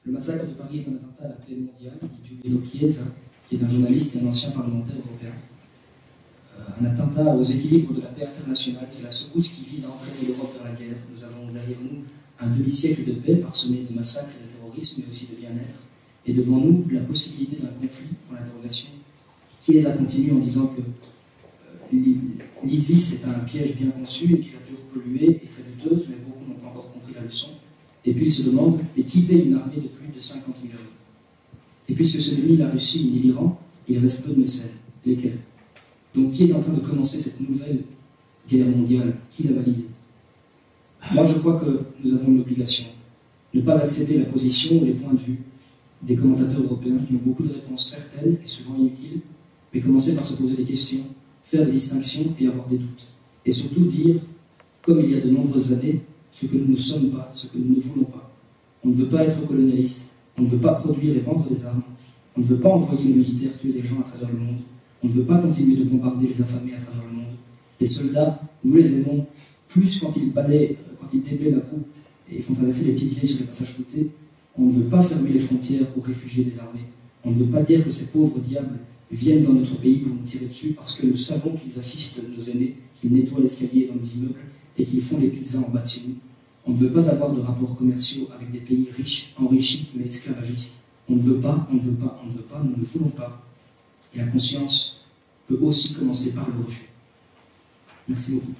Le massacre de Paris est un attentat à la paix mondiale, dit Giulio Chiesa, qui est un journaliste et un ancien parlementaire européen. Un attentat aux équilibres de la paix internationale, c'est la secousse qui vise à entraîner l'Europe vers la guerre. Nous avons derrière nous un demi-siècle de paix parsemé de massacres et de terrorisme, mais aussi de bien-être. Et devant nous, la possibilité d'un conflit, pour l'interrogation, qui les a continués en disant que l'ISIS est un piège bien conçu, une créature polluée et très douteuse, mais beaucoup n'ont pas encore compris la leçon. Et puis ils se demandent, et qui paie une armée de plus de 50 000 hommes? Et puisque ce n'est ni la Russie ni l'Iran, il reste peu de mécènes. Lesquels? Donc qui est en train de commencer cette nouvelle guerre mondiale? Qui la valise? Moi je crois que nous avons une obligation. Ne pas accepter la position ou les points de vue des commentateurs européens qui ont beaucoup de réponses certaines et souvent inutiles, mais commencer par se poser des questions, faire des distinctions et avoir des doutes. Et surtout dire, comme il y a de nombreuses années, ce que nous ne sommes pas, ce que nous ne voulons pas. On ne veut pas être colonialiste, on ne veut pas produire et vendre des armes, on ne veut pas envoyer nos militaires tuer des gens à travers le monde, on ne veut pas continuer de bombarder les affamés à travers le monde. Les soldats, nous les aimons plus quand ils déblaient la boue et font traverser les petites vieilles sur les passages cloutés. On ne veut pas fermer les frontières aux réfugiés désarmés. On ne veut pas dire que ces pauvres diables viennent dans notre pays pour nous tirer dessus parce que nous savons qu'ils assistent nos aînés, qu'ils nettoient l'escalier dans les immeubles et qu'ils font les pizzas en bas de chez nous. On ne veut pas avoir de rapports commerciaux avec des pays riches, enrichis, mais esclavagistes. On ne veut pas, on ne veut pas, on ne veut pas, nous ne voulons pas. Et la conscience peut aussi commencer par le refus. Merci beaucoup.